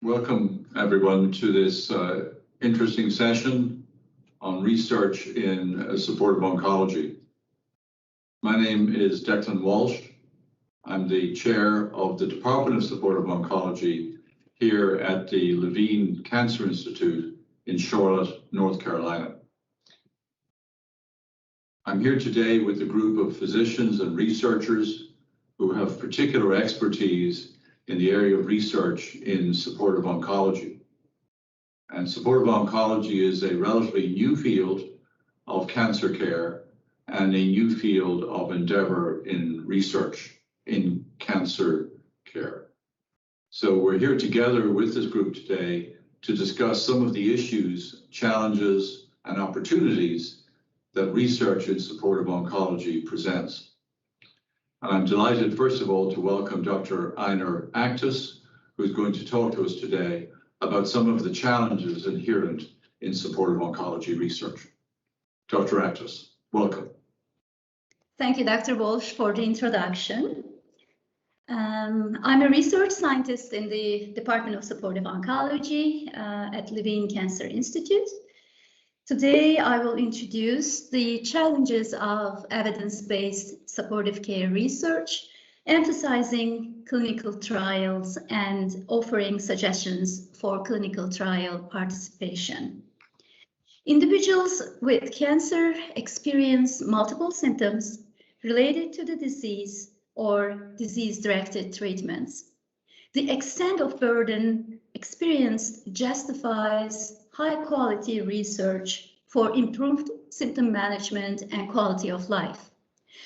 Welcome, everyone, to this interesting session on research in supportive oncology. My name is Declan Walsh. I'm the chair of the Department of Supportive Oncology here at the Levine Cancer Institute in Charlotte, North Carolina. I'm here today with a group of physicians and researchers who have particular expertise in the area of research in supportive oncology. And supportive oncology is a relatively new field of cancer care and a new field of endeavor in research in cancer care. So we're here together with this group today to discuss some of the issues, challenges, and opportunities that research in supportive oncology presents. And I'm delighted, first of all, to welcome Dr. Einer Actus, who's going to talk to us today about some of the challenges inherent in supportive oncology research. Dr. Actus, welcome. Thank you, Dr. Walsh, for the introduction. I'm a research scientist in the Department of Supportive Oncology at Levine Cancer Institute. Today, I will introduce the challenges of evidence-based supportive care research, emphasizing clinical trials and offering suggestions for clinical trial participation. Individuals with cancer experience multiple symptoms related to the disease or disease-directed treatments. The extent of burden experienced justifies high-quality research for improved symptom management and quality of life.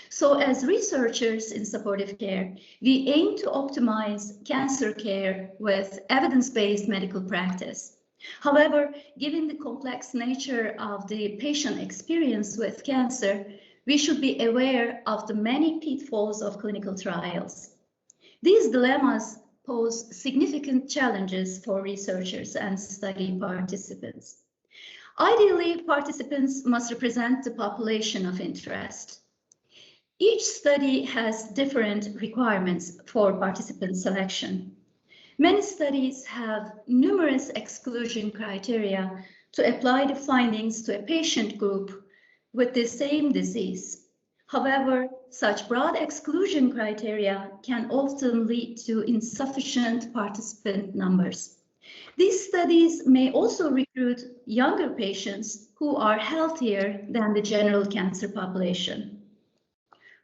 So as researchers in supportive care, we aim to optimize cancer care with evidence-based medical practice. However, given the complex nature of the patient experience with cancer, we should be aware of the many pitfalls of clinical trials. These dilemmas pose significant challenges for researchers and study participants. Ideally, participants must represent the population of interest. Each study has different requirements for participant selection. Many studies have numerous exclusion criteria to apply the findings to a patient group with the same disease. However, such broad exclusion criteria can often lead to insufficient participant numbers. These studies may also recruit younger patients who are healthier than the general cancer population.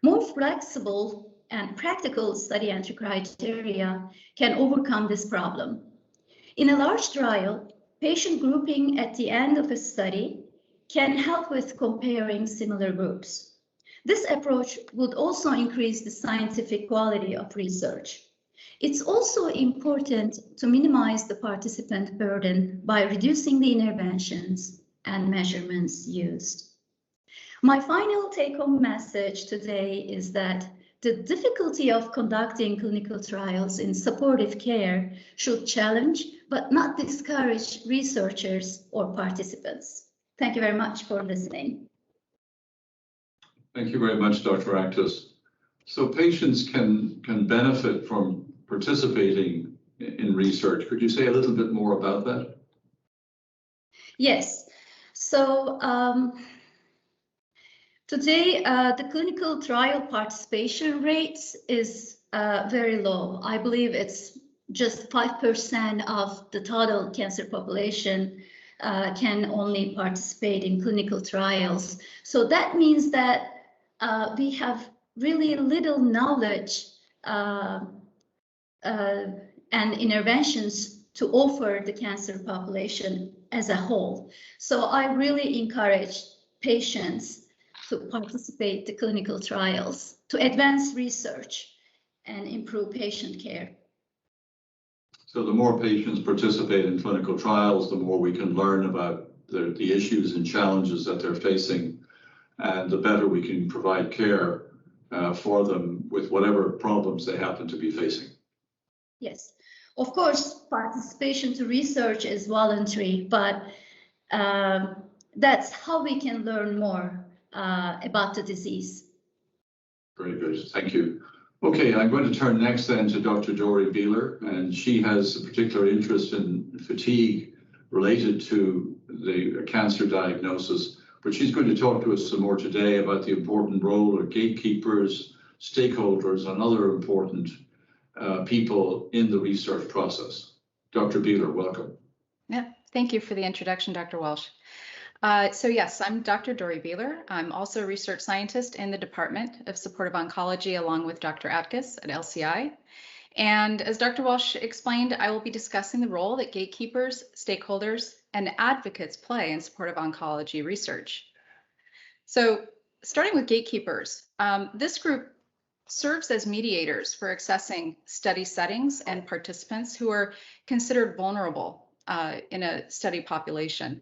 More flexible and practical study entry criteria can overcome this problem. In a large trial, patient grouping at the end of a study can help with comparing similar groups. This approach would also increase the scientific quality of research. It's also important to minimize the participant burden by reducing the interventions and measurements used. My final take-home message today is that the difficulty of conducting clinical trials in supportive care should challenge but not discourage researchers or participants. Thank you very much for listening. Thank you very much, Dr. Actus. So patients can benefit from participating in research. Could you say a little bit more about that? Yes. So today, the clinical trial participation rate is very low. I believe it's just 5% of the total cancer population can only participate in clinical trials. So that means that we have really little knowledge and interventions to offer the cancer population as a whole. So I really encourage patients to participate in clinical trials to advance research and improve patient care. So the more patients participate in clinical trials, the more we can learn about the issues and challenges that they're facing, and the better we can provide care for them with whatever problems they happen to be facing. Yes, of course, participation to research is voluntary, but that's how we can learn more about the disease. Very good, thank you. Okay, I'm going to turn next then to Dr. Dori Beeler, and she has a particular interest in fatigue related to the cancer diagnosis, but she's going to talk to us some more today about the important role of gatekeepers, stakeholders, and other important people in the research process. Dr. Beeler, welcome. Yeah, thank you for the introduction, Dr. Walsh. So yes, I'm Dr. Dori Beeler. I'm also a research scientist in the Department of Supportive Oncology, along with Dr. Actus at LCI. And as Dr. Walsh explained, I will be discussing the role that gatekeepers, stakeholders, and advocates play in supportive oncology research. So starting with gatekeepers, this group serves as mediators for accessing study settings and participants who are considered vulnerable in a study population.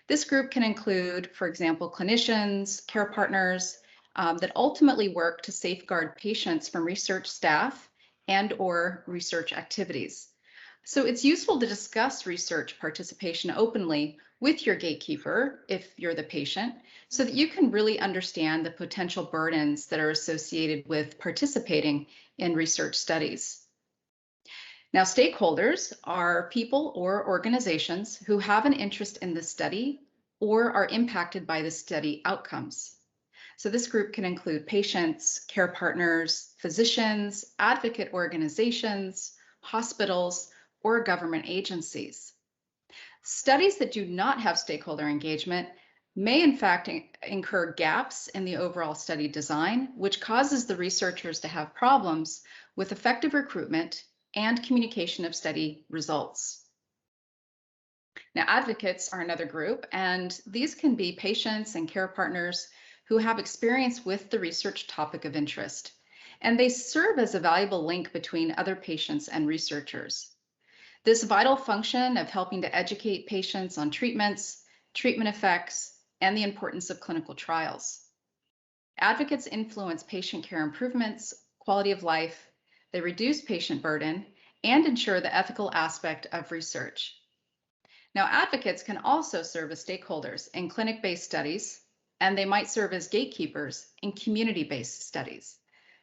This group can include, for example, clinicians, care partners that ultimately work to safeguard patients from research staff and/or research activities. So it's useful to discuss research participation openly with your gatekeeper, if you're the patient, so that you can really understand the potential burdens that are associated with participating in research studies. Now, stakeholders are people or organizations who have an interest in the study or are impacted by the study outcomes. So this group can include patients, care partners, physicians, advocate organizations, hospitals, or government agencies. Studies that do not have stakeholder engagement may in fact incur gaps in the overall study design, which causes the researchers to have problems with effective recruitment and communication of study results. Now, advocates are another group, and these can be patients and care partners who have experience with the research topic of interest, and they serve as a valuable link between other patients and researchers. This vital function of helping to educate patients on treatments, treatment effects, and the importance of clinical trials. Advocates influence patient care improvements, quality of life, they reduce patient burden, and ensure the ethical aspect of research. Now, advocates can also serve as stakeholders in clinic-based studies, and they might serve as gatekeepers in community-based studies.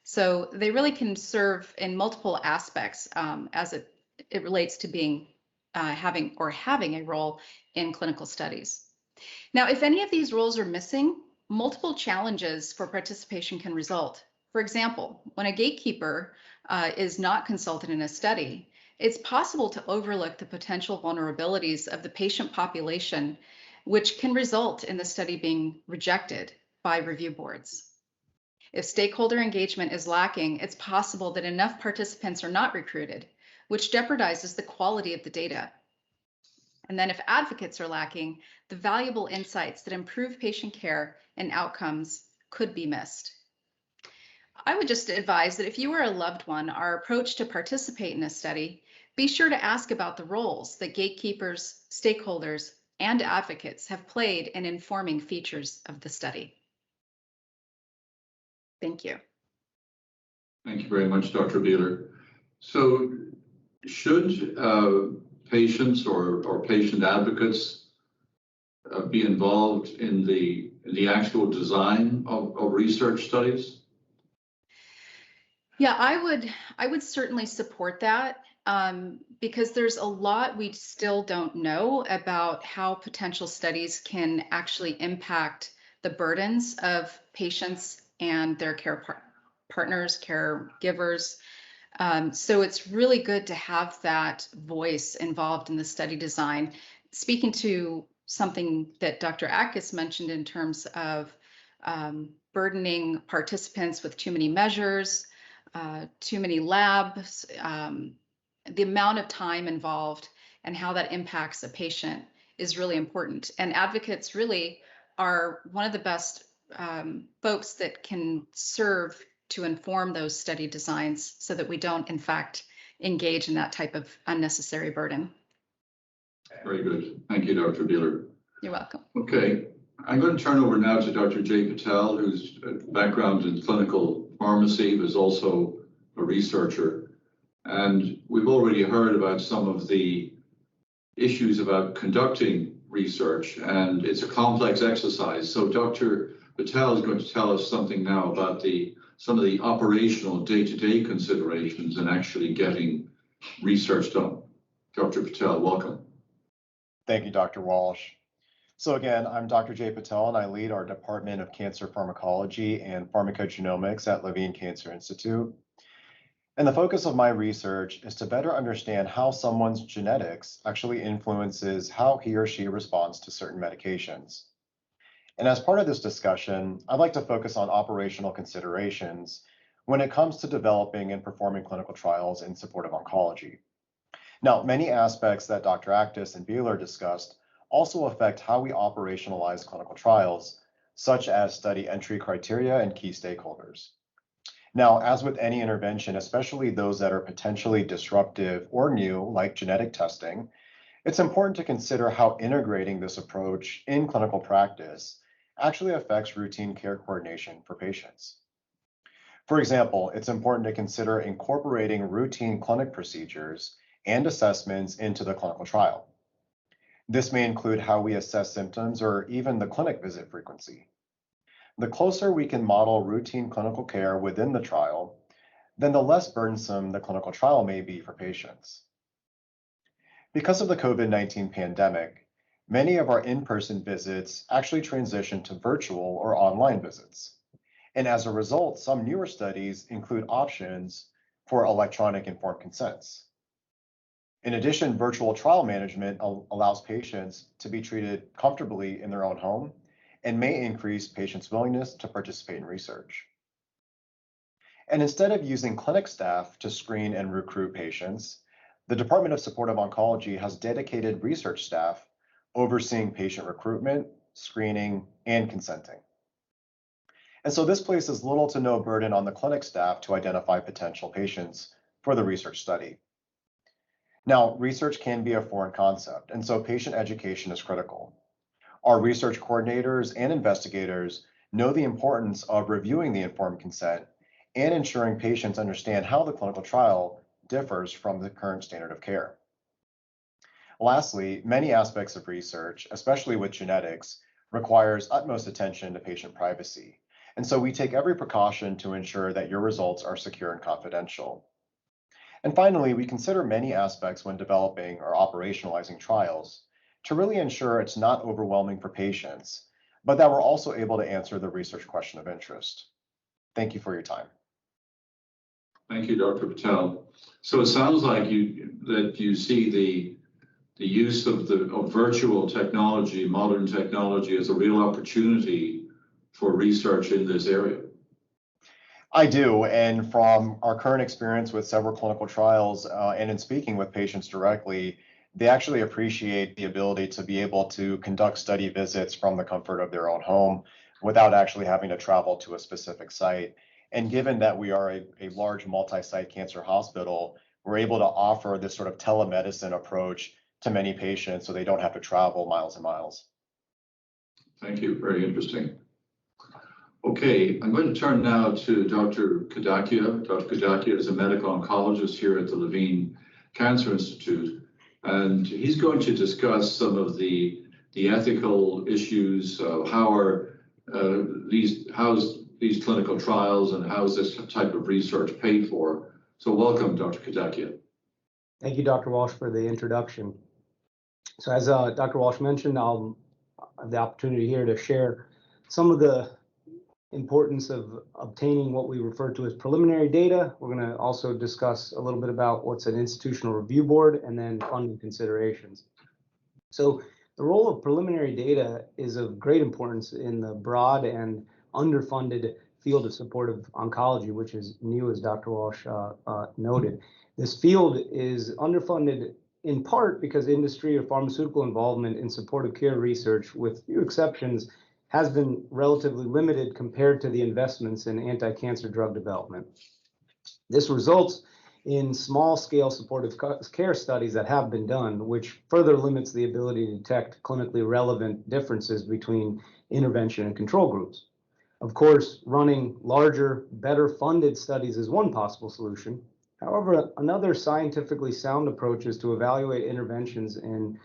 So they really can serve in multiple aspects as it relates to being having a role in clinical studies. Now, if any of these roles are missing, multiple challenges for participation can result. For example, when a gatekeeper is not consulted in a study, it's possible to overlook the potential vulnerabilities of the patient population, which can result in the study being rejected by review boards. If stakeholder engagement is lacking, it's possible that enough participants are not recruited, which jeopardizes the quality of the data. And then if advocates are lacking, the valuable insights that improve patient care and outcomes could be missed. I would just advise that if you or a loved one are approached to participate in a study, be sure to ask about the roles that gatekeepers, stakeholders, and advocates have played in informing features of the study. Thank you. Thank you very much, Dr. Beeler. So should patients or patient advocates be involved in the actual design of research studies? Yeah, I would certainly support that because there's a lot we still don't know about how potential studies can actually impact the burdens of patients and their care partners, caregivers. So it's really good to have that voice involved in the study design. Speaking to something that Dr. Actus mentioned in terms of burdening participants with too many measures, too many labs, the amount of time involved and how that impacts a patient is really important. And advocates really are one of the best folks that can serve to inform those study designs so that we don't, in fact, engage in that type of unnecessary burden. Very good. Thank you, Dr. Beeler. You're welcome. Okay. I'm going to turn over now to Dr. Jay Patel, whose background in clinical pharmacy, was also a researcher. And we've already heard about some of the issues about conducting research, and it's a complex exercise. So Dr. Patel is going to tell us something now about the some of the operational day-to-day considerations in actually getting research done. Dr. Patel, welcome. Thank you, Dr. Walsh. So again, I'm Dr. Jay Patel, and I lead our Department of Cancer Pharmacology and Pharmacogenomics at Levine Cancer Institute. And the focus of my research is to better understand how someone's genetics actually influences how he or she responds to certain medications. And as part of this discussion, I'd like to focus on operational considerations when it comes to developing and performing clinical trials in supportive oncology. Now, many aspects that Dr. Actus and Beeler discussed also affect how we operationalize clinical trials, such as study entry criteria and key stakeholders. Now, as with any intervention, especially those that are potentially disruptive or new, like genetic testing, it's important to consider how integrating this approach in clinical practice actually affects routine care coordination for patients. For example, it's important to consider incorporating routine clinic procedures and assessments into the clinical trial. This may include how we assess symptoms or even the clinic visit frequency. The closer we can model routine clinical care within the trial, then the less burdensome the clinical trial may be for patients. Because of the COVID-19 pandemic, many of our in-person visits actually transitioned to virtual or online visits. And as a result, some newer studies include options for electronic informed consents. In addition, virtual trial management allows patients to be treated comfortably in their own home and may increase patients' willingness to participate in research. And instead of using clinic staff to screen and recruit patients, the Department of Supportive Oncology has dedicated research staff overseeing patient recruitment, screening, and consenting. And so this places little to no burden on the clinic staff to identify potential patients for the research study. Now, research can be a foreign concept, and so patient education is critical. Our research coordinators and investigators know the importance of reviewing the informed consent and ensuring patients understand how the clinical trial differs from the current standard of care. Lastly, many aspects of research, especially with genetics, requires utmost attention to patient privacy. And so we take every precaution to ensure that your results are secure and confidential. And finally, we consider many aspects when developing or operationalizing trials to really ensure it's not overwhelming for patients, but that we're also able to answer the research question of interest. Thank you for your time. Thank you, Dr. Patel. So it sounds like you see the use of virtual technology, modern technology, as a real opportunity for research in this area. I do, and from our current experience with several clinical trials and in speaking with patients directly, they actually appreciate the ability to be able to conduct study visits from the comfort of their own home without actually having to travel to a specific site. And given that we are a large multi-site cancer hospital, we're able to offer this sort of telemedicine approach to many patients so they don't have to travel miles and miles. Thank you, very interesting. Okay, I'm going to turn now to Dr. Kadakia. Dr. Kadakia is a medical oncologist here at the Levine Cancer Institute. And he's going to discuss some of the ethical issues, how's these clinical trials and how is this type of research paid for. So welcome, Dr. Kadakia. Thank you, Dr. Walsh, for the introduction. So as Dr. Walsh mentioned, I'll have the opportunity here to share some of the importance of obtaining what we refer to as preliminary data. We're going to also discuss a little bit about what's an institutional review board and then funding considerations. So the role of preliminary data is of great importance in the broad and underfunded field of supportive oncology, which is new, as Dr. Walsh noted. This field is underfunded in part because industry or pharmaceutical involvement in supportive care research, with few exceptions, has been relatively limited compared to the investments in anti-cancer drug development. This results in small-scale supportive care studies that have been done, which further limits the ability to detect clinically relevant differences between intervention and control groups. Of course, running larger, better-funded studies is one possible solution. However, another scientifically sound approach is to evaluate interventions in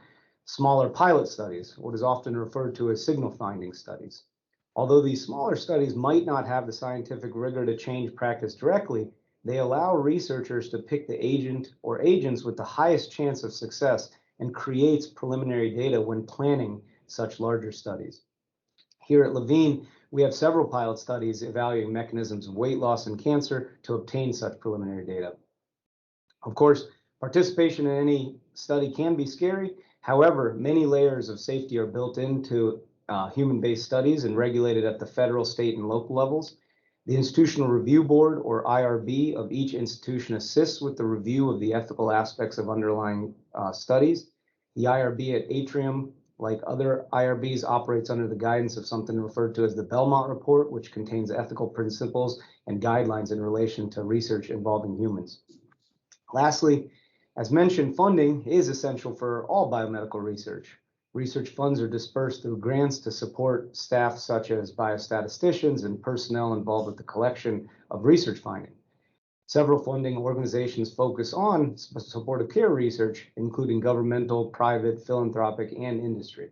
smaller pilot studies, what is often referred to as signal finding studies. Although these smaller studies might not have the scientific rigor to change practice directly, they allow researchers to pick the agent or agents with the highest chance of success and creates preliminary data when planning such larger studies. Here at Levine, we have several pilot studies evaluating mechanisms of weight loss in cancer to obtain such preliminary data. Of course, participation in any study can be scary. However, many layers of safety are built into human-based studies and regulated at the federal, state, and local levels. The Institutional Review Board, or IRB, of each institution assists with the review of the ethical aspects of underlying studies. The IRB at Atrium, like other IRBs, operates under the guidance of something referred to as the Belmont Report, which contains ethical principles and guidelines in relation to research involving humans. Lastly, as mentioned, funding is essential for all biomedical research. Research funds are dispersed through grants to support staff such as biostatisticians and personnel involved with the collection of research finding. Several funding organizations focus on supportive care research, including governmental, private, philanthropic, and industry.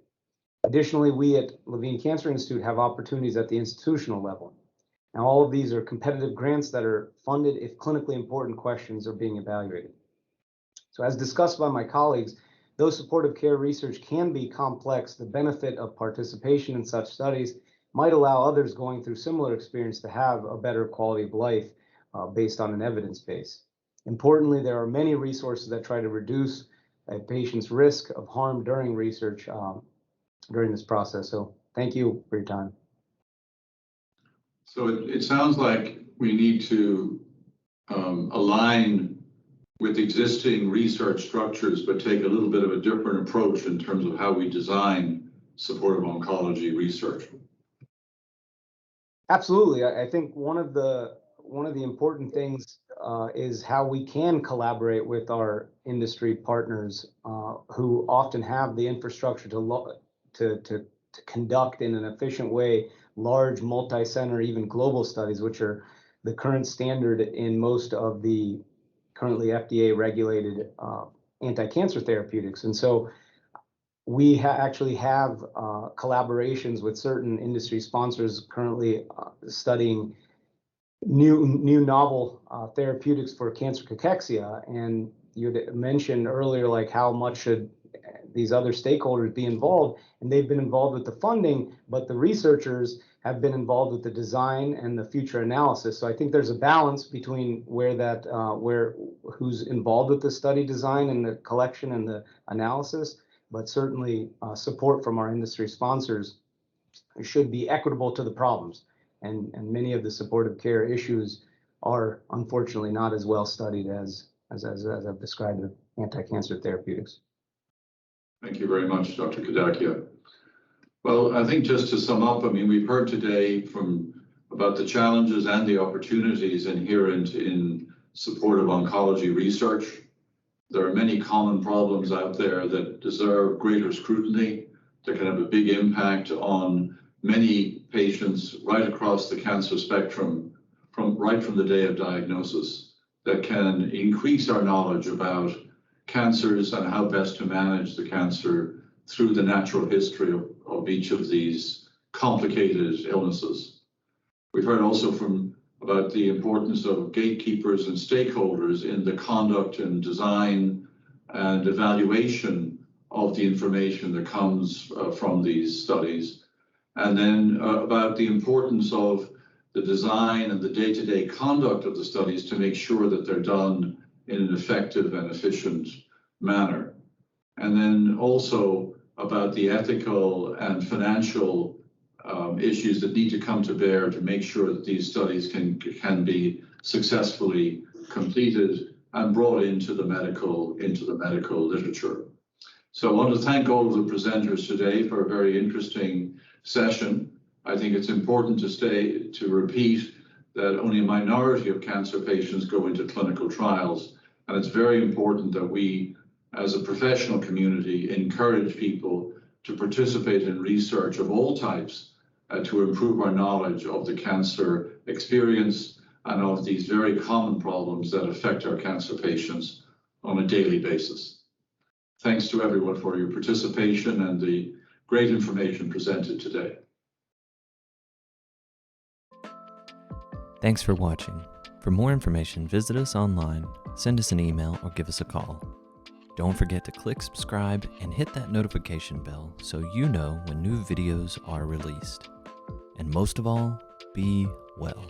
Additionally, we at Levine Cancer Institute have opportunities at the institutional level. Now, all of these are competitive grants that are funded if clinically important questions are being evaluated. So as discussed by my colleagues, though supportive care research can be complex, the benefit of participation in such studies might allow others going through similar experience to have a better quality of life based on an evidence base. Importantly, there are many resources that try to reduce a patient's risk of harm during research during this process. So thank you for your time. So it sounds like we need to align with existing research structures, but take a little bit of a different approach in terms of how we design supportive oncology research. Absolutely. I think one of the important things is how we can collaborate with our industry partners who often have the infrastructure to conduct in an efficient way large multi-center, even global studies, which are the current standard in most of the currently FDA regulated anti-cancer therapeutics. And so we actually have collaborations with certain industry sponsors currently studying new novel therapeutics for cancer cachexia. And you mentioned earlier, like how much should these other stakeholders be involved, and they've been involved with the funding, but the researchers have been involved with the design and the future analysis. So I think there's a balance between who's involved with the study design and the collection and the analysis, but certainly support from our industry sponsors should be equitable to the problems. And many of the supportive care issues are unfortunately not as well studied as I've described with anti-cancer therapeutics. Thank you very much, Dr. Kadakia. Well, I think just to sum up, I mean, we've heard today about the challenges and the opportunities inherent in supportive oncology research. There are many common problems out there that deserve greater scrutiny, that can have a big impact on many patients right across the cancer spectrum, right from the day of diagnosis, that can increase our knowledge about cancers and how best to manage the cancer through the natural history of each of these complicated illnesses. We've heard also about the importance of gatekeepers and stakeholders in the conduct and design and evaluation of the information that comes from these studies. And then about the importance of the design and the day-to-day conduct of the studies to make sure that they're done in an effective and efficient manner. And then also about the ethical and financial issues that need to come to bear to make sure that these studies can be successfully completed and brought into the medical literature. So I want to thank all of the presenters today for a very interesting session. I think it's important to repeat that only a minority of cancer patients go into clinical trials, and it's very important that we, as a professional community, encourage people to participate in research of all types to improve our knowledge of the cancer experience and of these very common problems that affect our cancer patients on a daily basis. Thanks to everyone for your participation and the great information presented today. Thanks for watching. For more information, visit us online, send us an email, or give us a call. Don't forget to click subscribe and hit that notification bell so you know when new videos are released. And most of all, be well.